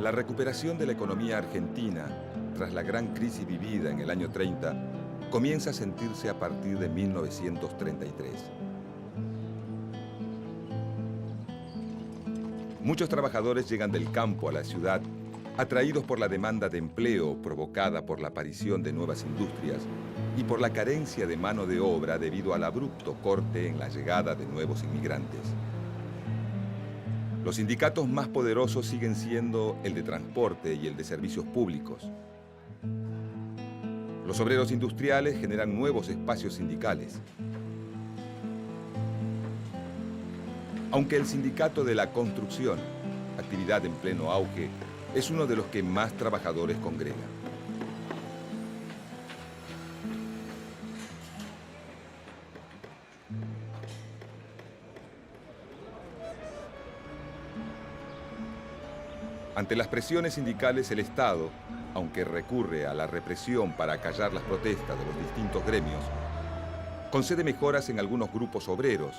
La recuperación de la economía argentina, tras la gran crisis vivida en el año 30, comienza a sentirse a partir de 1933. Muchos trabajadores llegan del campo a la ciudad, atraídos por la demanda de empleo provocada por la aparición de nuevas industrias y por la carencia de mano de obra debido al abrupto corte en la llegada de nuevos inmigrantes. Los sindicatos más poderosos siguen siendo el de transporte y el de servicios públicos. Los obreros industriales generan nuevos espacios sindicales. Aunque el sindicato de la construcción, actividad en pleno auge, es uno de los que más trabajadores congrega. Ante las presiones sindicales, el Estado, aunque recurre a la represión para acallar las protestas de los distintos gremios, concede mejoras en algunos grupos obreros,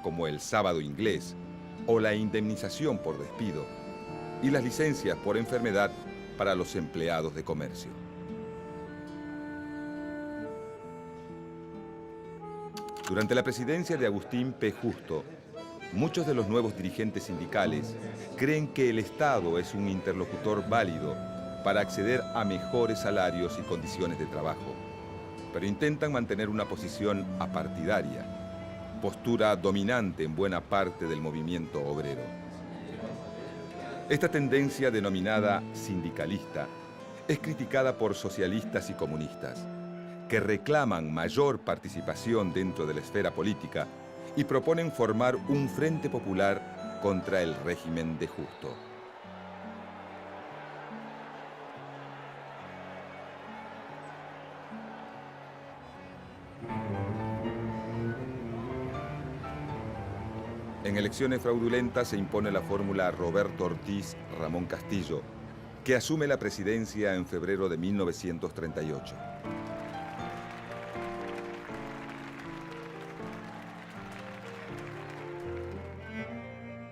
como el sábado inglés o la indemnización por despido, y las licencias por enfermedad para los empleados de comercio. Durante la presidencia de Agustín P. Justo, muchos de los nuevos dirigentes sindicales creen que el Estado es un interlocutor válido para acceder a mejores salarios y condiciones de trabajo, pero intentan mantener una posición apartidaria, postura dominante en buena parte del movimiento obrero. Esta tendencia denominada sindicalista es criticada por socialistas y comunistas, que reclaman mayor participación dentro de la esfera política y proponen formar un frente popular contra el régimen de Justo. En elecciones fraudulentas se impone la fórmula Roberto Ortiz-Ramón Castillo, que asume la presidencia en febrero de 1938.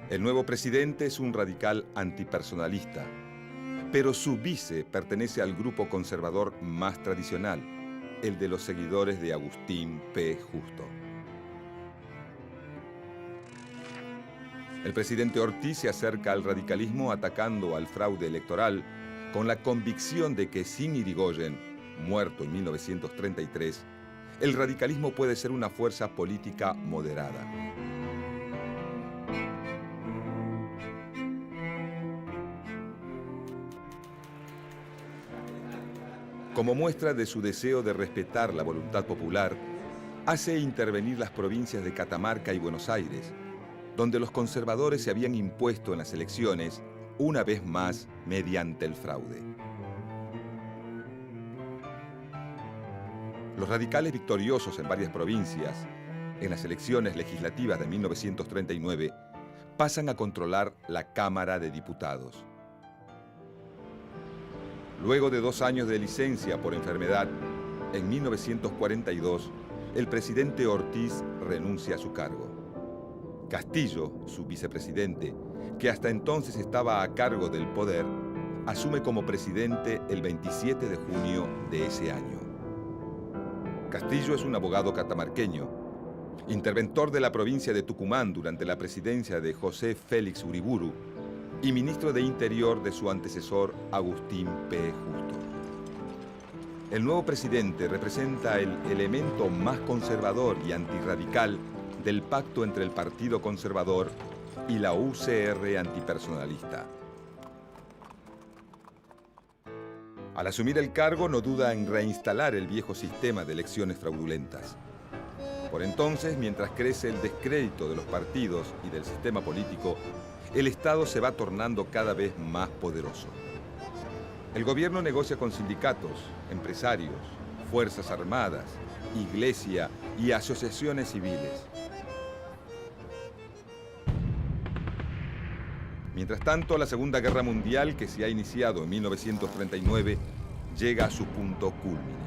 El nuevo presidente es un radical antipersonalista, pero su vice pertenece al grupo conservador más tradicional, el de los seguidores de Agustín P. Justo. El presidente Ortiz se acerca al radicalismo atacando al fraude electoral con la convicción de que sin Irigoyen, muerto en 1933, el radicalismo puede ser una fuerza política moderada. Como muestra de su deseo de respetar la voluntad popular, hace intervenir las provincias de Catamarca y Buenos Aires, donde los conservadores se habían impuesto en las elecciones, una vez más mediante el fraude. Los radicales victoriosos en varias provincias, en las elecciones legislativas de 1939, pasan a controlar la Cámara de Diputados. Luego de 2 años de licencia por enfermedad, en 1942, el presidente Ortiz renuncia a su cargo. Castillo, su vicepresidente, que hasta entonces estaba a cargo del poder, asume como presidente el 27 de junio de ese año. Castillo es un abogado catamarqueño, interventor de la provincia de Tucumán durante la presidencia de José Félix Uriburu y ministro de Interior de su antecesor Agustín P. Justo. El nuevo presidente representa el elemento más conservador y antirradical del pacto entre el Partido Conservador y la UCR antipersonalista. Al asumir el cargo no duda en reinstalar el viejo sistema de elecciones fraudulentas. Por entonces, mientras crece el descrédito de los partidos y del sistema político, el Estado se va tornando cada vez más poderoso. El gobierno negocia con sindicatos, empresarios, fuerzas armadas, iglesia y asociaciones civiles. Mientras tanto, la Segunda Guerra Mundial, que se ha iniciado en 1939, llega a su punto cúlmine.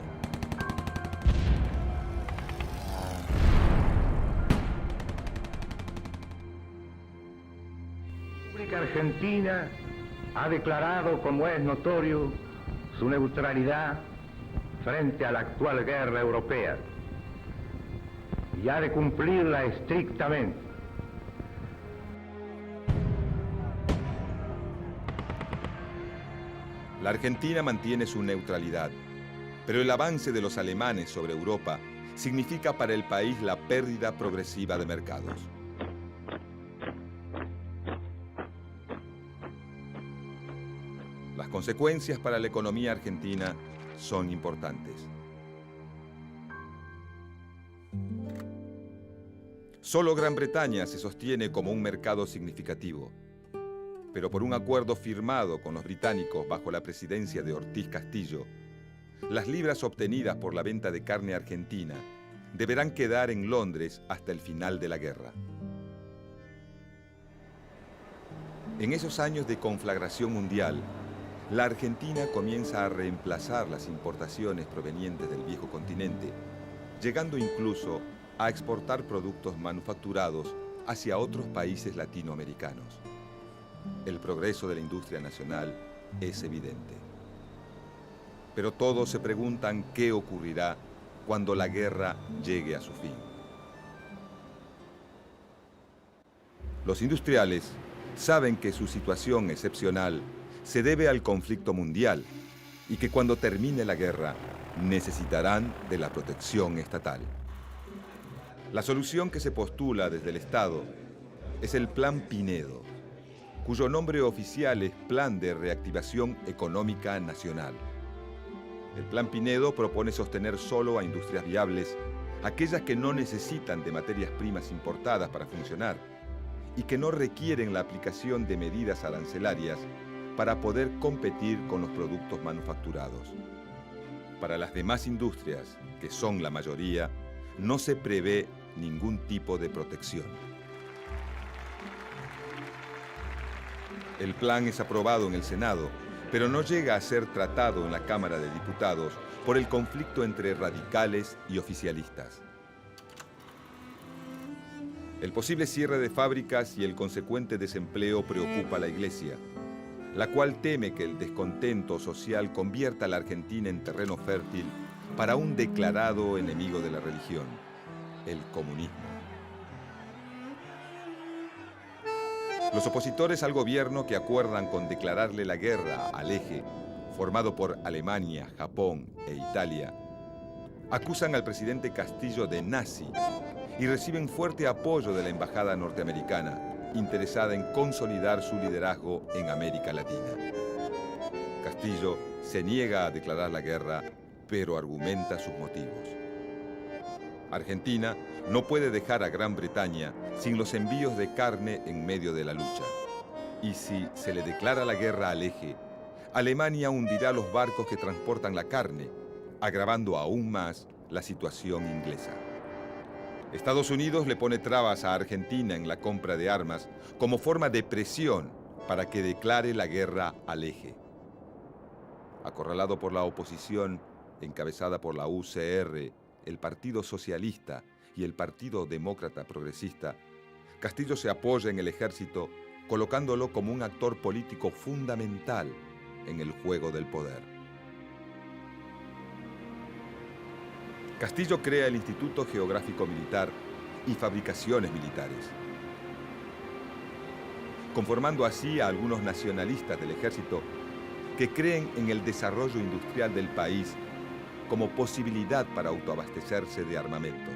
La República Argentina ha declarado, como es notorio, su neutralidad frente a la actual guerra europea y ha de cumplirla estrictamente. La Argentina mantiene su neutralidad, pero el avance de los alemanes sobre Europa significa para el país la pérdida progresiva de mercados. Las consecuencias para la economía argentina son importantes. Solo Gran Bretaña se sostiene como un mercado significativo, pero por un acuerdo firmado con los británicos bajo la presidencia de Ortiz Castillo, las libras obtenidas por la venta de carne argentina deberán quedar en Londres hasta el final de la guerra. En esos años de conflagración mundial, la Argentina comienza a reemplazar las importaciones provenientes del viejo continente, llegando incluso a exportar productos manufacturados hacia otros países latinoamericanos. El progreso de la industria nacional es evidente. Pero todos se preguntan qué ocurrirá cuando la guerra llegue a su fin. Los industriales saben que su situación excepcional se debe al conflicto mundial y que cuando termine la guerra necesitarán de la protección estatal. La solución que se postula desde el Estado es el Plan Pinedo, cuyo nombre oficial es Plan de Reactivación Económica Nacional. El Plan Pinedo propone sostener solo a industrias viables, aquellas que no necesitan de materias primas importadas para funcionar y que no requieren la aplicación de medidas arancelarias para poder competir con los productos manufacturados. Para las demás industrias, que son la mayoría, no se prevé ningún tipo de protección. El plan es aprobado en el Senado, pero no llega a ser tratado en la Cámara de Diputados por el conflicto entre radicales y oficialistas. El posible cierre de fábricas y el consecuente desempleo preocupa a la Iglesia, la cual teme que el descontento social convierta a la Argentina en terreno fértil para un declarado enemigo de la religión, el comunismo. Los opositores al gobierno que acuerdan con declararle la guerra al eje, formado por Alemania, Japón e Italia, acusan al presidente Castillo de nazi y reciben fuerte apoyo de la embajada norteamericana, interesada en consolidar su liderazgo en América Latina. Castillo se niega a declarar la guerra, pero argumenta sus motivos. Argentina no puede dejar a Gran Bretaña sin los envíos de carne en medio de la lucha. Y si se le declara la guerra al eje, Alemania hundirá los barcos que transportan la carne, agravando aún más la situación inglesa. Estados Unidos le pone trabas a Argentina en la compra de armas como forma de presión para que declare la guerra al eje. Acorralado por la oposición, encabezada por la UCR, el Partido Socialista y el Partido Demócrata Progresista, Castillo se apoya en el ejército, colocándolo como un actor político fundamental en el juego del poder. Castillo crea el Instituto Geográfico Militar y fabricaciones militares, conformando así a algunos nacionalistas del ejército que creen en el desarrollo industrial del país como posibilidad para autoabastecerse de armamentos.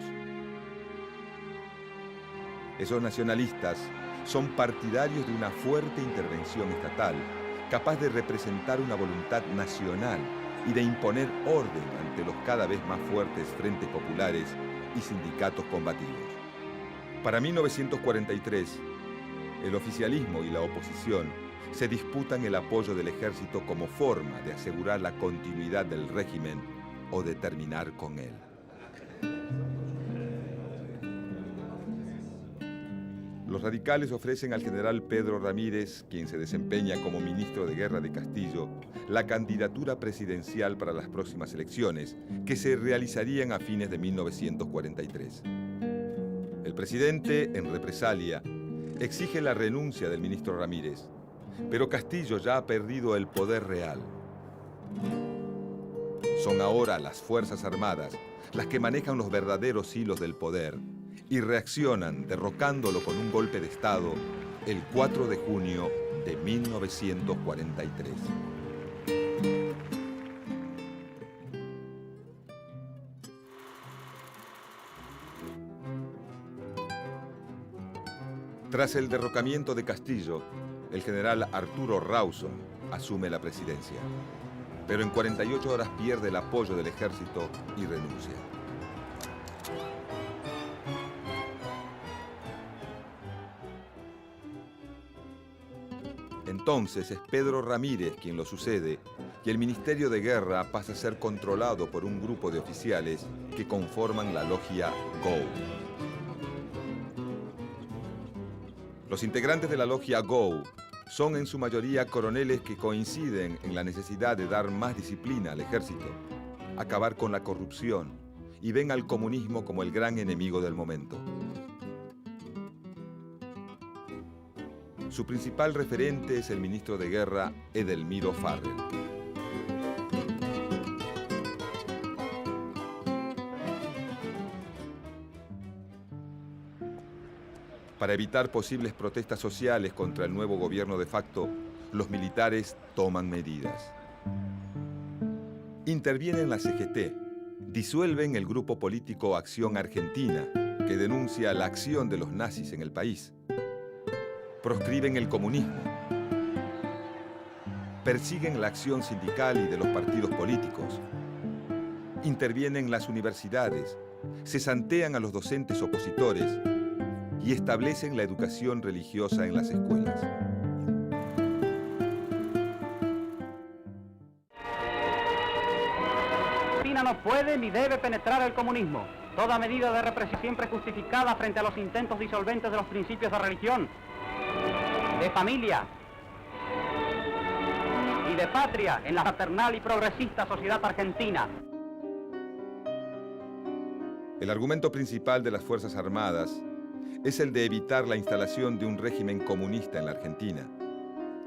Esos nacionalistas son partidarios de una fuerte intervención estatal, capaz de representar una voluntad nacional y de imponer orden ante los cada vez más fuertes frentes populares y sindicatos combativos. Para 1943, el oficialismo y la oposición se disputan el apoyo del ejército como forma de asegurar la continuidad del régimen o de terminar con él. Los radicales ofrecen al general Pedro Ramírez, quien se desempeña como ministro de Guerra de Castillo, la candidatura presidencial para las próximas elecciones, que se realizarían a fines de 1943. El presidente, en represalia, exige la renuncia del ministro Ramírez Pero Castillo ya ha perdido el poder real. Son ahora las Fuerzas Armadas las que manejan los verdaderos hilos del poder y reaccionan derrocándolo con un golpe de Estado el 4 de junio de 1943. Tras el derrocamiento de Castillo, el general Arturo Rawson asume la presidencia, pero en 48 horas pierde el apoyo del ejército y renuncia. Entonces es Pedro Ramírez quien lo sucede y el Ministerio de Guerra pasa a ser controlado por un grupo de oficiales que conforman la logia GO. Los integrantes de la logia GO son en su mayoría coroneles que coinciden en la necesidad de dar más disciplina al ejército, acabar con la corrupción y ven al comunismo como el gran enemigo del momento. Su principal referente es el ministro de Guerra, Edelmiro Farrell. Para evitar posibles protestas sociales contra el nuevo gobierno de facto, los militares toman medidas. Intervienen la CGT, disuelven el grupo político Acción Argentina, que denuncia la acción de los nazis en el país. Proscriben el comunismo. Persiguen la acción sindical y de los partidos políticos. Intervienen las universidades, cesantean a los docentes opositores y establecen la educación religiosa en las escuelas. Argentina no puede ni debe penetrar el comunismo. Toda medida de represión siempre justificada frente a los intentos disolventes de los principios de religión, de familia y de patria en la fraternal y progresista sociedad argentina. El argumento principal de las Fuerzas Armadas es el de evitar la instalación de un régimen comunista en la Argentina.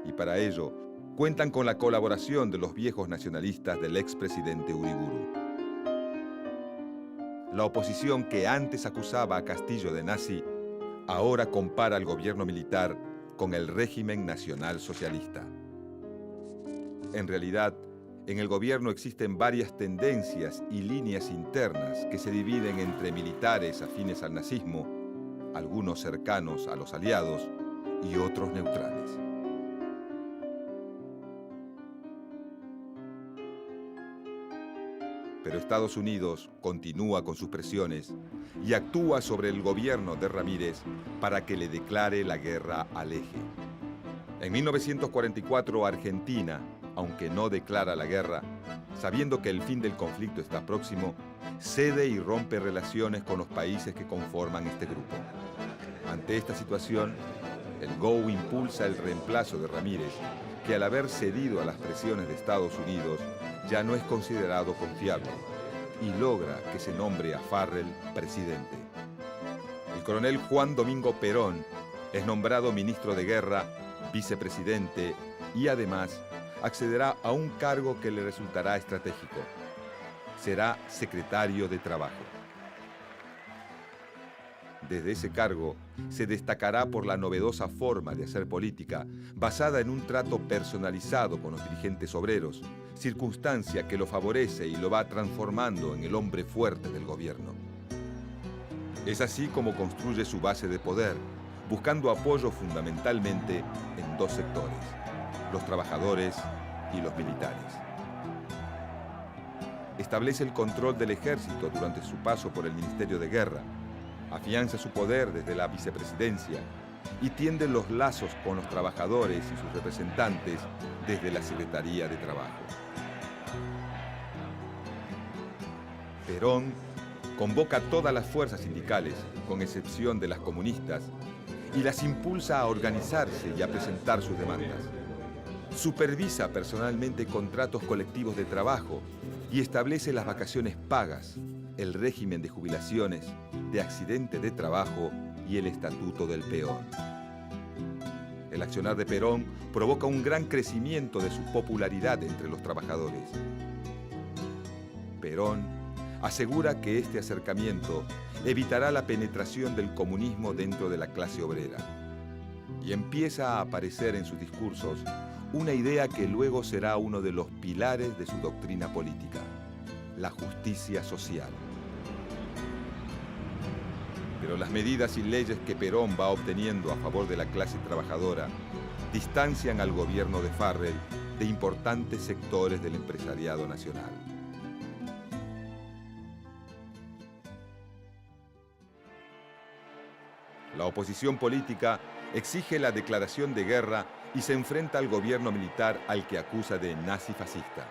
Y para ello, cuentan con la colaboración de los viejos nacionalistas del expresidente Uriburu. La oposición que antes acusaba a Castillo de nazi, ahora compara al gobierno militar con el régimen nacional socialista. En realidad, en el gobierno existen varias tendencias y líneas internas que se dividen entre militares afines al nazismo, algunos cercanos a los aliados y otros neutrales. Pero Estados Unidos continúa con sus presiones y actúa sobre el gobierno de Ramírez para que le declare la guerra al eje. En 1944, Argentina, aunque no declara la guerra, sabiendo que el fin del conflicto está próximo, cede y rompe relaciones con los países que conforman este grupo. Ante esta situación, el GO impulsa el reemplazo de Ramírez, que al haber cedido a las presiones de Estados Unidos, ya no es considerado confiable, y logra que se nombre a Farrell presidente. El coronel Juan Domingo Perón es nombrado ministro de Guerra, vicepresidente y además accederá a un cargo que le resultará estratégico. Será secretario de Trabajo. Desde ese cargo, se destacará por la novedosa forma de hacer política, basada en un trato personalizado con los dirigentes obreros, circunstancia que lo favorece y lo va transformando en el hombre fuerte del gobierno. Es así como construye su base de poder, buscando apoyo fundamentalmente en dos sectores, los trabajadores y los militares. Establece el control del ejército durante su paso por el Ministerio de Guerra, afianza su poder desde la vicepresidencia y tiende los lazos con los trabajadores y sus representantes desde la Secretaría de Trabajo. Perón convoca a todas las fuerzas sindicales, con excepción de las comunistas, y las impulsa a organizarse y a presentar sus demandas. Supervisa personalmente contratos colectivos de trabajo y establece las vacaciones pagas, el régimen de jubilaciones, de accidente de trabajo y el estatuto del peón. El accionar de Perón provoca un gran crecimiento de su popularidad entre los trabajadores. Perón asegura que este acercamiento evitará la penetración del comunismo dentro de la clase obrera. Y empieza a aparecer en sus discursos una idea que luego será uno de los pilares de su doctrina política: la justicia social. Pero las medidas y leyes que Perón va obteniendo a favor de la clase trabajadora distancian al gobierno de Farrell de importantes sectores del empresariado nacional. La oposición política exige la declaración de guerra y se enfrenta al gobierno militar, al que acusa de nazi-fascista.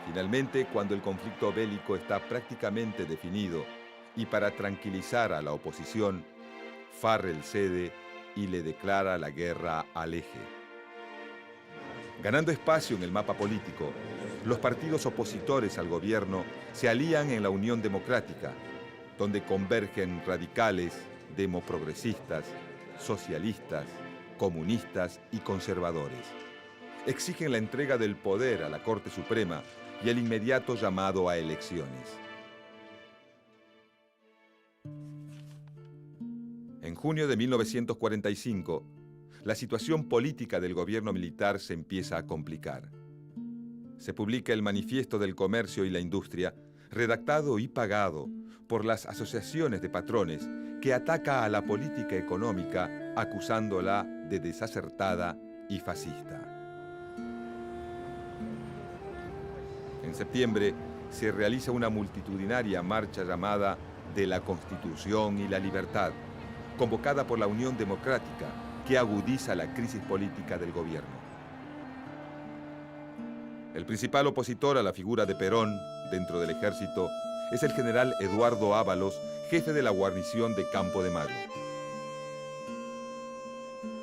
Finalmente, cuando el conflicto bélico está prácticamente definido y para tranquilizar a la oposición, Farrell cede y le declara la guerra al eje. Ganando espacio en el mapa político, los partidos opositores al gobierno se alían en la Unión Democrática, donde convergen radicales, demoprogresistas, socialistas, comunistas y conservadores. Exigen la entrega del poder a la Corte Suprema y el inmediato llamado a elecciones. En junio de 1945, la situación política del gobierno militar se empieza a complicar. Se publica el Manifiesto del Comercio y la Industria, redactado y pagado por las asociaciones de patrones, que ataca a la política económica acusándola de desacertada y fascista. En septiembre se realiza una multitudinaria marcha llamada de la Constitución y la Libertad, convocada por la Unión Democrática, que agudiza la crisis política del gobierno. El principal opositor a la figura de Perón dentro del ejército es el general Eduardo Ábalos, jefe de la guarnición de Campo de Mayo.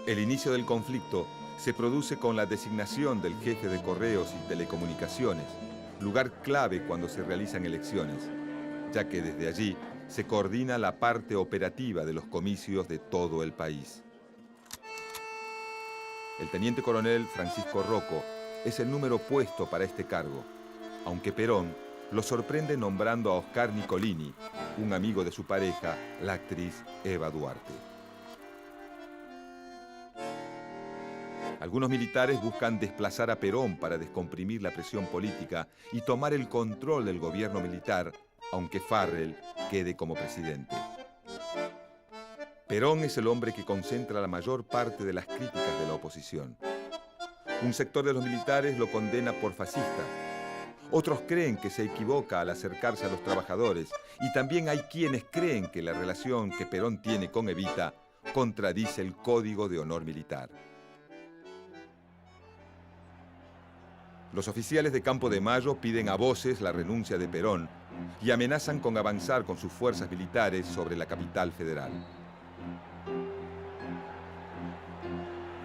El inicio del conflicto se produce con la designación del jefe de Correos y Telecomunicaciones, lugar clave cuando se realizan elecciones, ya que desde allí se coordina la parte operativa de los comicios de todo el país. El teniente coronel Francisco Rocco es el número puesto para este cargo, aunque Perón lo sorprende nombrando a Oscar Nicolini, un amigo de su pareja, la actriz Eva Duarte. Algunos militares buscan desplazar a Perón para descomprimir la presión política y tomar el control del gobierno militar, aunque Farrell quede como presidente. Perón es el hombre que concentra la mayor parte de las críticas de la oposición. Un sector de los militares lo condena por fascista. Otros creen que se equivoca al acercarse a los trabajadores, y también hay quienes creen que la relación que Perón tiene con Evita contradice el Código de Honor Militar. Los oficiales de Campo de Mayo piden a voces la renuncia de Perón y amenazan con avanzar con sus fuerzas militares sobre la capital federal.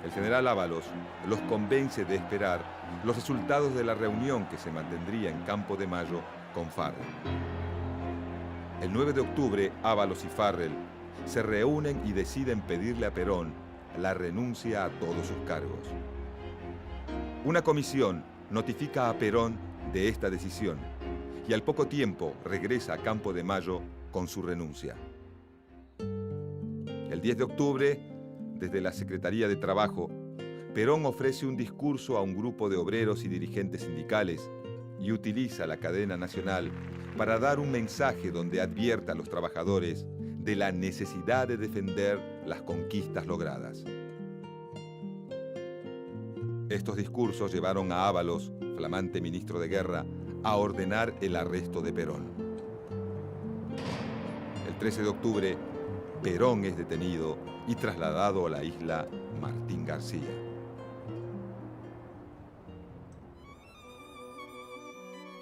El general Ábalos los convence de esperar los resultados de la reunión que se mantendría en Campo de Mayo con Farrell. El 9 de octubre, Ábalos y Farrell se reúnen y deciden pedirle a Perón la renuncia a todos sus cargos. Una comisión notifica a Perón de esta decisión y al poco tiempo regresa a Campo de Mayo con su renuncia. El 10 de octubre, desde la Secretaría de Trabajo, Perón ofrece un discurso a un grupo de obreros y dirigentes sindicales y utiliza la cadena nacional para dar un mensaje donde advierta a los trabajadores de la necesidad de defender las conquistas logradas. Estos discursos llevaron a Ábalos, flamante ministro de Guerra, a ordenar el arresto de Perón. El 13 de octubre, Perón es detenido y trasladado a la isla Martín García.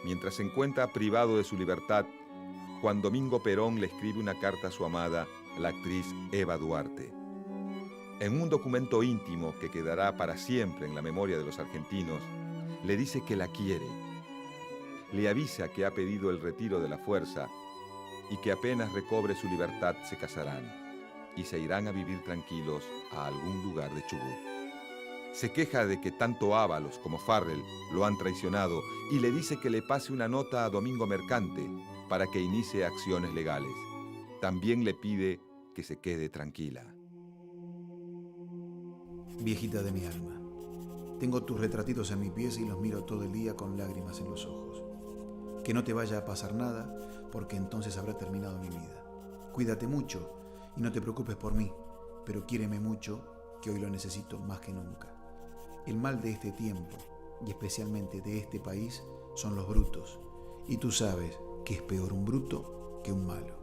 Mientras se encuentra privado de su libertad, Juan Domingo Perón le escribe una carta a su amada, la actriz Eva Duarte. En un documento íntimo que quedará para siempre en la memoria de los argentinos, le dice que la quiere. Le avisa que ha pedido el retiro de la fuerza y que apenas recobre su libertad se casarán. y se irán a vivir tranquilos a algún lugar de Chubut. Se queja de que tanto Ábalos como Farrell lo han traicionado y le dice que le pase una nota a Domingo Mercante para que inicie acciones legales. También le pide que se quede tranquila. Viejita de mi alma, tengo tus retratitos en mis pies y los miro todo el día con lágrimas en los ojos. Que no te vaya a pasar nada, porque entonces habrá terminado mi vida. Cuídate mucho y no te preocupes por mí, pero quiéreme mucho, que hoy lo necesito más que nunca. El mal de este tiempo, y especialmente de este país, son los brutos, y tú sabes que es peor un bruto que un malo.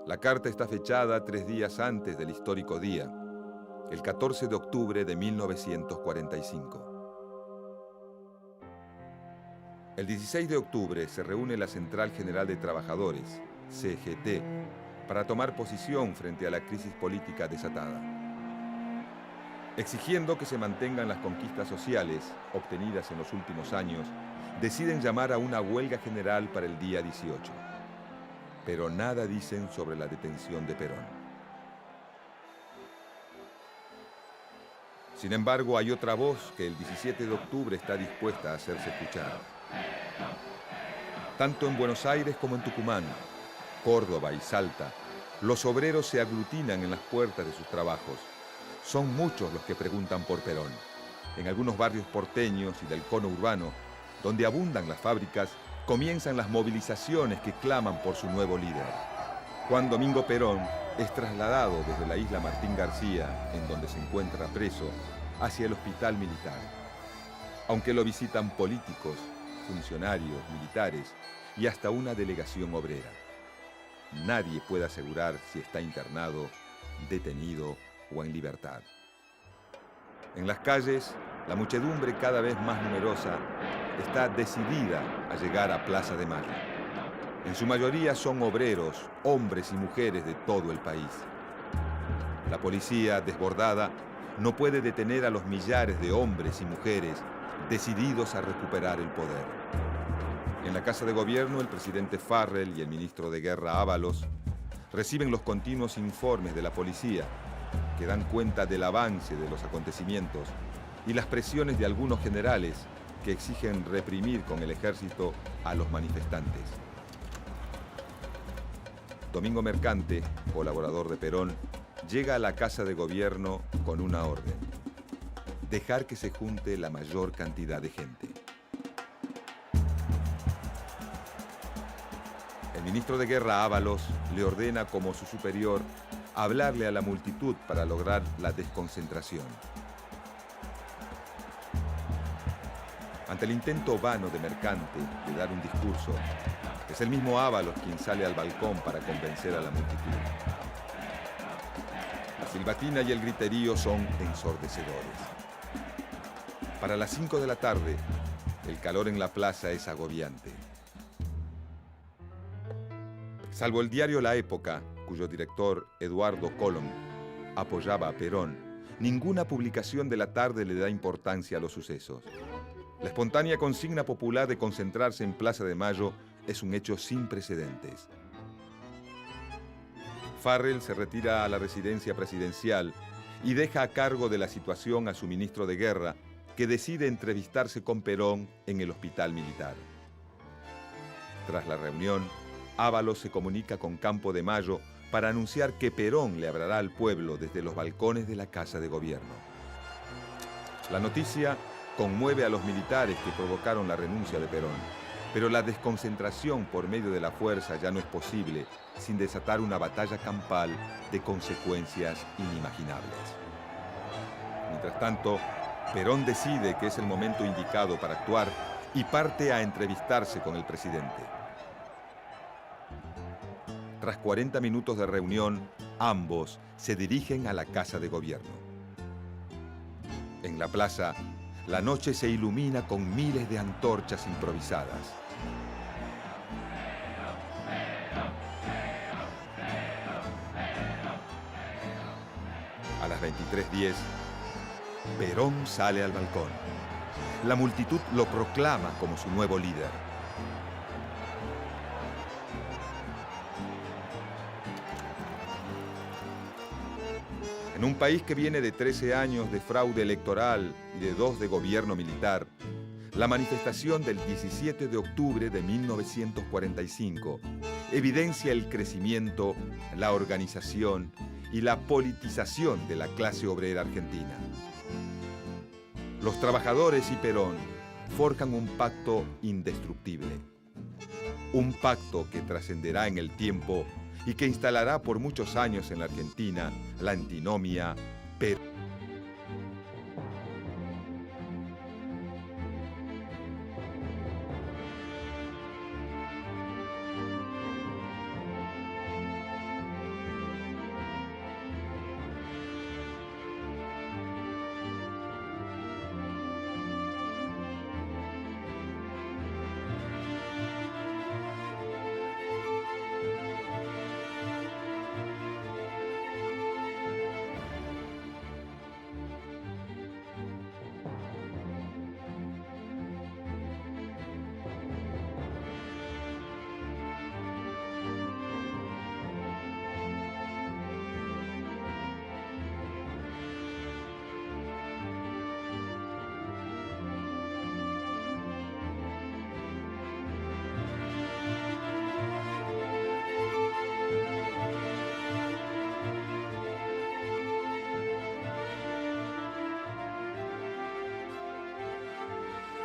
La carta está fechada 3 días antes del histórico día, el 14 de octubre de 1945. El 16 de octubre se reúne la Central General de Trabajadores, CGT, para tomar posición frente a la crisis política desatada. Exigiendo que se mantengan las conquistas sociales obtenidas en los últimos años, deciden llamar a una huelga general para el día 18. Pero nada dicen sobre la detención de Perón. Sin embargo, hay otra voz que el 17 de octubre está dispuesta a hacerse escuchar. Tanto en Buenos Aires como en Tucumán, Córdoba y Salta, los obreros se aglutinan en las puertas de sus trabajos. Son muchos los que preguntan por Perón. En algunos barrios porteños y del cono urbano, donde abundan las fábricas, comienzan las movilizaciones que claman por su nuevo líder. Juan Domingo Perón es trasladado desde la isla Martín García, en donde se encuentra preso, hacia el hospital militar. Aunque lo visitan políticos, funcionarios, militares y hasta una delegación obrera. Nadie puede asegurar si está internado, detenido o en libertad. En las calles, la muchedumbre cada vez más numerosa está decidida a llegar a Plaza de Mayo. En su mayoría son obreros, hombres y mujeres de todo el país. La policía, desbordada, no puede detener a los millares de hombres y mujeres decididos a recuperar el poder. En la Casa de Gobierno, el presidente Farrell y el ministro de Guerra Ábalos reciben los continuos informes de la policía que dan cuenta del avance de los acontecimientos y las presiones de algunos generales que exigen reprimir con el ejército a los manifestantes. Domingo Mercante, colaborador de Perón, llega a la Casa de Gobierno con una orden: dejar que se junte la mayor cantidad de gente. El ministro de Guerra Ábalos le ordena como su superior hablarle a la multitud para lograr la desconcentración. Ante el intento vano de Mercante de dar un discurso, es el mismo Ábalos quien sale al balcón para convencer a la multitud. La silbatina y el griterío son ensordecedores. Para las 5 de la tarde, el calor en la plaza es agobiante. Salvo el diario La Época, cuyo director, Eduardo Colom, apoyaba a Perón, ninguna publicación de la tarde le da importancia a los sucesos. La espontánea consigna popular de concentrarse en Plaza de Mayo es un hecho sin precedentes. Farrell se retira a la residencia presidencial y deja a cargo de la situación a su ministro de Guerra, que decide entrevistarse con Perón en el hospital militar. Tras la reunión, Ábalos se comunica con Campo de Mayo para anunciar que Perón le hablará al pueblo desde los balcones de la Casa de Gobierno. La noticia conmueve a los militares que provocaron la renuncia de Perón, pero la desconcentración por medio de la fuerza ya no es posible sin desatar una batalla campal de consecuencias inimaginables. Mientras tanto, Perón decide que es el momento indicado para actuar y parte a entrevistarse con el presidente. Tras 40 minutos de reunión, ambos se dirigen a la Casa de Gobierno. En la plaza, la noche se ilumina con miles de antorchas improvisadas. A las 23:10, Perón sale al balcón. La multitud lo proclama como su nuevo líder. En un país que viene de 13 años de fraude electoral y de 2 de gobierno militar, la manifestación del 17 de octubre de 1945 evidencia el crecimiento, la organización y la politización de la clase obrera argentina. Los trabajadores y Perón forjan un pacto indestructible. Un pacto que trascenderá en el tiempo y que instalará por muchos años en la Argentina la antinomia Perón.